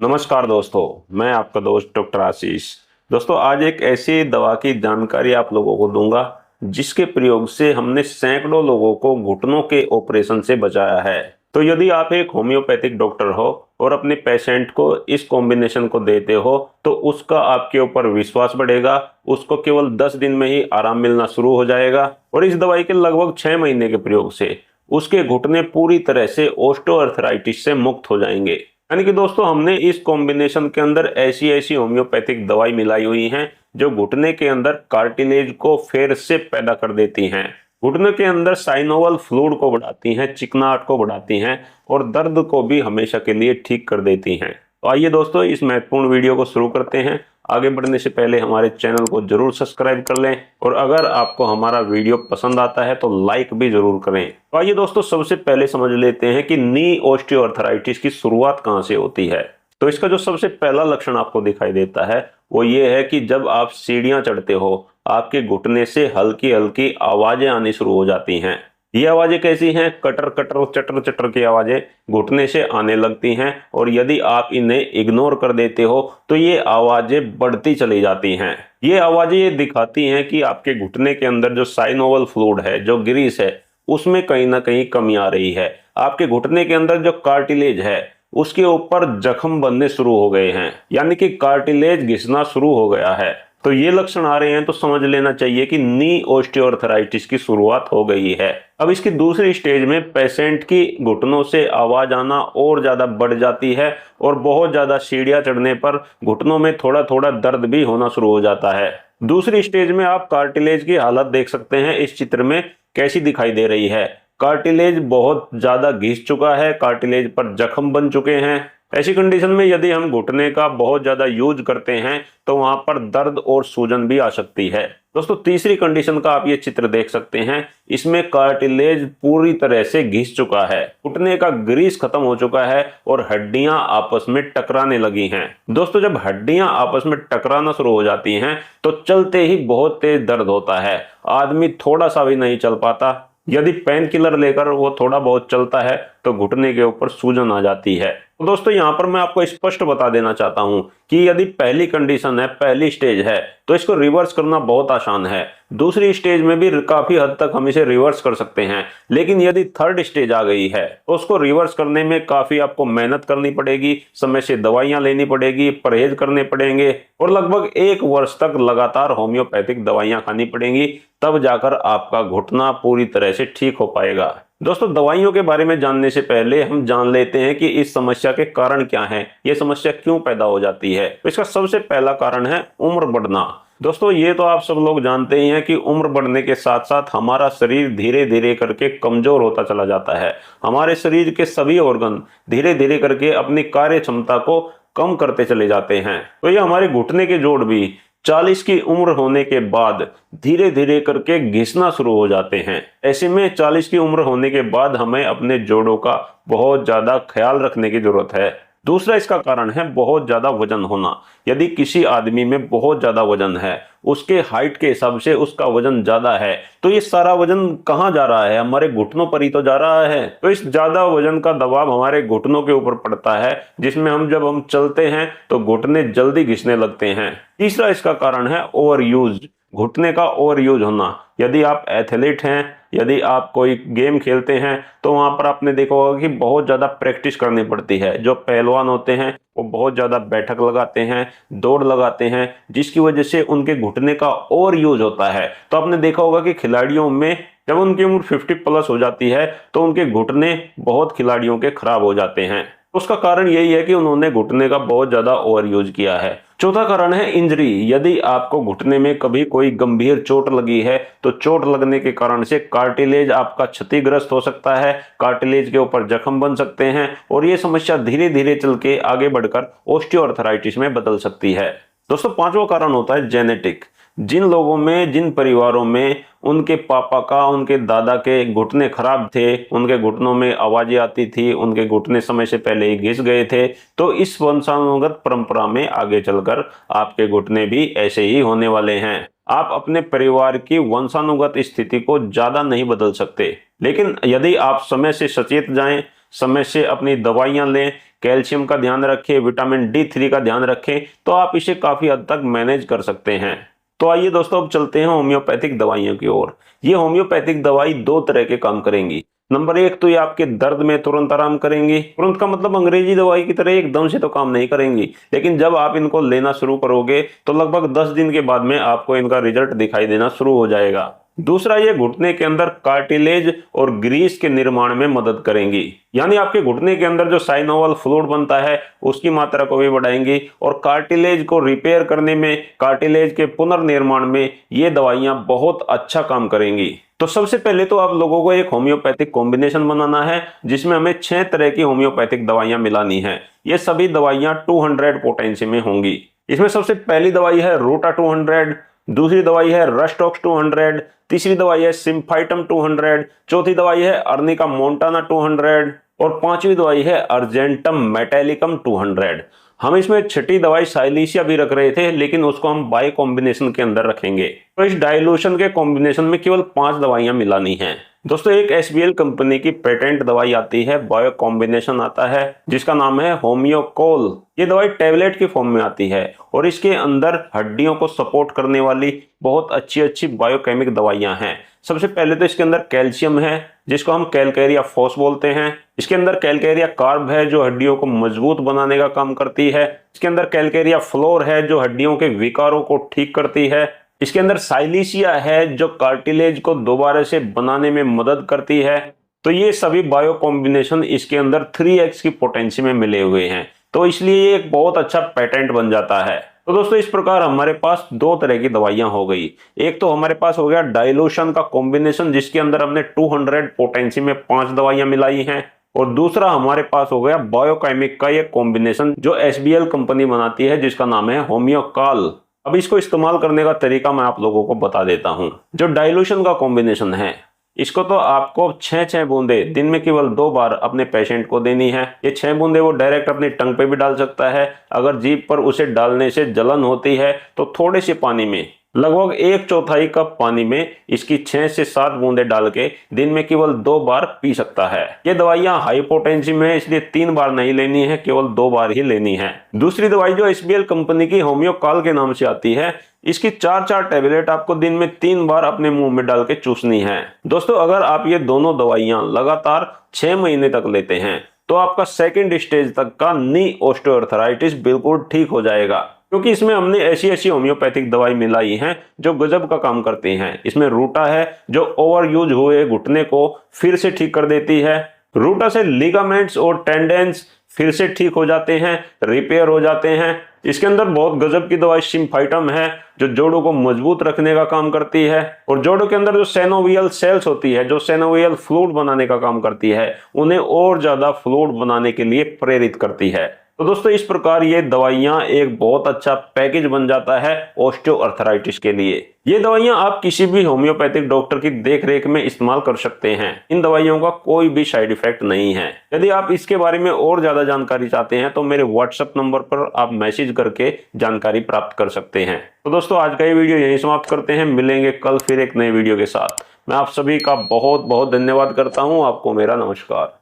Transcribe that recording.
नमस्कार दोस्तों, मैं आपका दोस्त डॉक्टर आशीष। दोस्तों, आज एक ऐसी दवा की जानकारी आप लोगों को दूंगा जिसके प्रयोग से हमने सैकड़ों लोगों को घुटनों के ऑपरेशन से बचाया है। तो यदि आप एक होम्योपैथिक डॉक्टर हो और अपने पेशेंट को इस कॉम्बिनेशन को देते हो तो उसका आपके ऊपर विश्वास बढ़ेगा। उसको केवल 10 दिन में ही आराम मिलना शुरू हो जाएगा और इस दवाई के लगभग 6 महीने के प्रयोग से उसके घुटने पूरी तरह से ऑस्टियोआर्थराइटिस से मुक्त हो जाएंगे। यानी कि दोस्तों, हमने इस कॉम्बिनेशन के अंदर ऐसी ऐसी होम्योपैथिक दवाई मिलाई हुई हैं जो घुटने के अंदर कार्टिलेज को फिर से पैदा कर देती हैं, घुटने के अंदर साइनोवल फ्लूइड को बढ़ाती हैं, चिकनाहट को बढ़ाती हैं और दर्द को भी हमेशा के लिए ठीक कर देती हैं। तो आइए दोस्तों, इस महत्वपूर्ण वीडियो को शुरू करते हैं। आगे बढ़ने से पहले हमारे चैनल को जरूर सब्सक्राइब कर लें और अगर आपको हमारा वीडियो पसंद आता है तो लाइक भी जरूर करें। तो आइए दोस्तों, सबसे पहले समझ लेते हैं कि नी ऑस्टियोआर्थराइटिस की शुरुआत कहां से होती है। तो इसका जो सबसे पहला लक्षण आपको दिखाई देता है वो ये है कि जब आप सीढ़ियां चढ़ते हो आपके घुटने से हल्की हल्की आवाजें आनी शुरू हो जाती हैं। ये आवाजें कैसी हैं? कटर कटर चटर चटर की आवाजें घुटने से आने लगती हैं और यदि आप इन्हें इग्नोर कर देते हो तो ये आवाजें बढ़ती चली जाती हैं। ये आवाजें ये दिखाती हैं कि आपके घुटने के अंदर जो साइनोवल फ्लूइड है, जो ग्रीस है, उसमें कहीं ना कहीं कमी आ रही है। आपके घुटने के अंदर जो कार्टिलेज है उसके ऊपर जख्म बनने शुरू हो गए हैं, यानी कि कार्टिलेज घिसना शुरू हो गया है। तो ये लक्षण आ रहे हैं तो समझ लेना चाहिए कि नी ऑस्टियोआर्थराइटिस की शुरुआत हो गई है। अब इसकी दूसरी स्टेज में पेशेंट की घुटनों से आवाज आना और ज्यादा बढ़ जाती है और बहुत ज्यादा सीढ़ियां चढ़ने पर घुटनों में थोड़ा थोड़ा दर्द भी होना शुरू हो जाता है। दूसरी स्टेज में आप कार्टिलेज की हालत देख सकते हैं, इस चित्र में कैसी दिखाई दे रही है। कार्टिलेज बहुत ज्यादा घिस चुका है, कार्टिलेज पर जख्म बन चुके हैं। ऐसी कंडीशन में यदि हम घुटने का बहुत ज्यादा यूज करते हैं तो वहां पर दर्द और सूजन भी आ सकती है। दोस्तों, तीसरी कंडीशन का आप ये चित्र देख सकते हैं, इसमें कार्टिलेज पूरी तरह से घिस चुका है, घुटने का ग्रीस खत्म हो चुका है और हड्डियां आपस में टकराने लगी हैं। दोस्तों, जब हड्डियां आपस में टकराना शुरू हो जाती हैं तो चलते ही बहुत तेज दर्द होता है, आदमी थोड़ा सा भी नहीं चल पाता। यदि पेन किलर लेकर वो थोड़ा बहुत चलता है तो घुटने के ऊपर सूजन आ जाती है। तो दोस्तों, यहाँ पर मैं आपको स्पष्ट बता देना चाहता हूँ कि यदि पहली कंडीशन है, पहली स्टेज है, तो इसको रिवर्स करना बहुत आसान है। दूसरी स्टेज में भी काफी हद तक हम इसे रिवर्स कर सकते हैं, लेकिन यदि थर्ड स्टेज आ गई है तो उसको रिवर्स करने में काफी आपको मेहनत करनी पड़ेगी, समय से दवाइयां लेनी पड़ेगी, परहेज करने पड़ेंगे और लगभग 1 वर्ष तक लगातार होम्योपैथिक दवाइयां खानी पड़ेंगी, तब जाकर आपका घुटना पूरी तरह से ठीक हो पाएगा। दोस्तों, दवाइयों के बारे में जानने से पहले हम जान लेते हैं कि इस समस्या के कारण क्या हैं, ये समस्या क्यों पैदा हो जाती है। तो इसका सबसे पहला कारण है उम्र बढ़ना। दोस्तों, ये तो आप सब लोग जानते ही हैं कि उम्र बढ़ने के साथ साथ हमारा शरीर धीरे धीरे करके कमजोर होता चला जाता है। हमारे शरीर के सभी ऑर्गन धीरे धीरे करके अपनी कार्य क्षमता को कम करते चले जाते हैं। तो ये हमारे घुटने के जोड़ भी 40 की उम्र होने के बाद धीरे धीरे करके घिसना शुरू हो जाते हैं। ऐसे में 40 की उम्र होने के बाद हमें अपने जोड़ों का बहुत ज्यादा ख्याल रखने की जरूरत है। दूसरा इसका कारण है बहुत ज्यादा वजन होना। यदि किसी आदमी में बहुत ज्यादा वजन है, उसके हाइट के हिसाब से उसका वजन ज्यादा है, तो ये सारा वजन कहाँ जा रहा है? हमारे घुटनों पर ही तो जा रहा है। तो इस ज्यादा वजन का दबाव हमारे घुटनों के ऊपर पड़ता है, जिसमें जब हम चलते हैं तो घुटने जल्दी घिसने लगते हैं। तीसरा इसका कारण है ओवर यूज, घुटने का ओवर यूज होना। यदि आप एथलीट हैं, यदि आप कोई गेम खेलते हैं तो वहां पर आपने देखा होगा कि बहुत ज्यादा प्रैक्टिस करनी पड़ती है। जो पहलवान होते हैं वो बहुत ज्यादा बैठक लगाते हैं, दौड़ लगाते हैं, जिसकी वजह से उनके घुटने का ओवर यूज होता है। तो आपने देखा होगा कि खिलाड़ियों में जब उनकी उम्र 50+ हो जाती है तो उनके घुटने बहुत खिलाड़ियों के खराब हो जाते हैं। उसका कारण यही है कि उन्होंने घुटने का बहुत ज्यादा ओवर यूज किया है। चौथा कारण है इंजरी। यदि आपको घुटने में कभी कोई गंभीर चोट लगी है तो चोट लगने के कारण से कार्टिलेज आपका क्षतिग्रस्त हो सकता है, कार्टिलेज के ऊपर जख्म बन सकते हैं और ये समस्या धीरे धीरे चल के आगे बढ़कर ऑस्टियोआर्थराइटिस में बदल सकती है। दोस्तों, पांचवा कारण होता है जेनेटिक। जिन लोगों में, जिन परिवारों में उनके पापा का, उनके दादा के घुटने खराब थे, उनके घुटनों में आवाजें आती थी, उनके घुटने समय से पहले ही घिस गए थे, तो इस वंशानुगत परंपरा में आगे चलकर आपके घुटने भी ऐसे ही होने वाले हैं। आप अपने परिवार की वंशानुगत स्थिति को ज्यादा नहीं बदल सकते, लेकिन यदि आप समय से सचेत जाएं, समय से अपनी दवाइयां लें, कैल्शियम का ध्यान रखें, विटामिन D3 का ध्यान रखें, तो आप इसे काफी हद तक मैनेज कर सकते हैं। तो आइए दोस्तों, अब चलते हैं होम्योपैथिक दवाइयों की ओर। ये होम्योपैथिक दवाई दो तरह के काम करेंगी। नंबर एक, तो ये आपके दर्द में तुरंत आराम करेंगी। तुरंत का मतलब अंग्रेजी दवाई की तरह एकदम से तो काम नहीं करेंगी, लेकिन जब आप इनको लेना शुरू करोगे तो लगभग 10 दिन के बाद में आपको इनका रिजल्ट दिखाई देना शुरू हो जाएगा। दूसरा, ये घुटने के अंदर कार्टिलेज और ग्रीस के निर्माण में मदद करेंगी, यानी आपके घुटने के अंदर जो साइनोवल फ्लूइड बनता है उसकी मात्रा को भी बढ़ाएंगी और कार्टिलेज को रिपेयर करने में, कार्टिलेज के पुनर्निर्माण में ये दवाइयां बहुत अच्छा काम करेंगी। तो सबसे पहले तो आप लोगों को एक होम्योपैथिक कॉम्बिनेशन बनाना है जिसमें हमें 6 तरह की होम्योपैथिक दवाइयां मिलानी है। ये सभी दवाइयां 200 पोटेंसी में होंगी। इसमें सबसे पहली दवाई है रूटा 200, दूसरी दवाई है रस्टॉक्स 200, तीसरी दवाई है सिम्फाइटम 200, चौथी दवाई है अर्निका मोंटाना 200 और पांचवी दवाई है अर्जेंटम मेटालिकम 200। हम इसमें छठी दवाई साइलिसिया भी रख रहे थे, लेकिन उसको हम बाय कॉम्बिनेशन के अंदर रखेंगे। तो इस डाइल्यूशन के कॉम्बिनेशन में केवल 5 दवाइयां मिलानी हैं। दोस्तों, एक SBL कंपनी की पेटेंट दवाई आती है, बायो कॉम्बिनेशन आता है जिसका नाम है होम्योकोल। ये दवाई टेबलेट की फॉर्म में आती है और इसके अंदर हड्डियों को सपोर्ट करने वाली बहुत अच्छी अच्छी बायोकेमिक दवाइयां हैं। सबसे पहले तो इसके अंदर कैल्शियम है जिसको हम कैलकेरिया फॉस बोलते हैं। इसके अंदर कैलकेरिया कार्ब है जो हड्डियों को मजबूत बनाने का काम करती है। इसके अंदर कैलकेरिया फ्लोर है जो हड्डियों के विकारों को ठीक करती है। इसके अंदर साइलिसिया है जो कार्टिलेज को दोबारा से बनाने में मदद करती है। तो ये सभी बायो कॉम्बिनेशन इसके अंदर 3x की पोटेंसी में मिले हुए हैं, तो इसलिए ये एक बहुत अच्छा पेटेंट बन जाता है। तो दोस्तों, इस प्रकार हमारे पास 2 तरह की दवाइयां हो गई। एक तो हमारे पास हो गया डाइल्यूशन का कॉम्बिनेशन जिसके अंदर हमने 200 पोटेंसी में 5 दवाइयां मिलाई हैं, और दूसरा हमारे पास हो गया बायोकेमिक का ये कॉम्बिनेशन जो SBL कंपनी बनाती है जिसका नाम है होम्योकाल। अब इसको इस्तेमाल करने का तरीका मैं आप लोगों को बता देता हूं। जो डाइल्यूशन का कॉम्बिनेशन है इसको तो आपको 6 बूंदे दिन में केवल 2 बार अपने पेशेंट को देनी है। ये 6 बूंदे वो डायरेक्ट अपनी टंग पे भी डाल सकता है। अगर जीभ पर उसे डालने से जलन होती है तो थोड़े से पानी में, लगभग 1/4 कप पानी में इसकी 6 से 7 बूंदे डाल के दिन में केवल 2 बार पी सकता है। ये दवाइयां हाई पोटेंसी में है, इसलिए 3 बार नहीं लेनी है, केवल 2 बार ही लेनी है। दूसरी दवाई जो SBL कंपनी की होम्योकाल के नाम से आती है, इसकी 4 टैबलेट आपको दिन में 3 बार अपने मुंह में डाल के चूसनी है। दोस्तों, अगर आप ये दोनों दवाइयां लगातार 6 महीने तक लेते हैं तो आपका सेकंड स्टेज तक का नी ऑस्टियोआर्थराइटिस बिल्कुल ठीक हो जाएगा, क्योंकि इसमें हमने ऐसी ऐसी होम्योपैथिक दवाई मिलाई हैं जो गजब का काम करती हैं। इसमें रूटा है जो ओवर यूज हुए घुटने को फिर से ठीक कर देती है। रूटा से लिगामेंट्स और टेंडेंस फिर से ठीक हो जाते हैं, रिपेयर हो जाते हैं। इसके अंदर बहुत गजब की दवाई सिम्फाइटम है जो जोड़ों को मजबूत रखने का काम करती है, और जोड़ों के अंदर जो सेनोवियल सेल्स होती है जो सेनोवियल फ्लूइड बनाने का काम करती है, उन्हें और ज्यादा फ्लूइड बनाने के लिए प्रेरित करती है। तो दोस्तों, इस प्रकार ये दवाइयां एक बहुत अच्छा पैकेज बन जाता है ऑस्टियोआर्थराइटिस के लिए। ये दवाइयां आप किसी भी होम्योपैथिक डॉक्टर की देखरेख में इस्तेमाल कर सकते हैं। इन दवाइयों का कोई भी साइड इफेक्ट नहीं है। यदि आप इसके बारे में और ज्यादा जानकारी चाहते हैं तो मेरे WhatsApp नंबर पर आप मैसेज करके जानकारी प्राप्त कर सकते हैं। तो दोस्तों, आज का ये वीडियो यहीं समाप्त करते हैं। मिलेंगे कल फिर एक नए वीडियो के साथ। मैं आप सभी का बहुत बहुत धन्यवाद करता हूँ। आपको मेरा नमस्कार।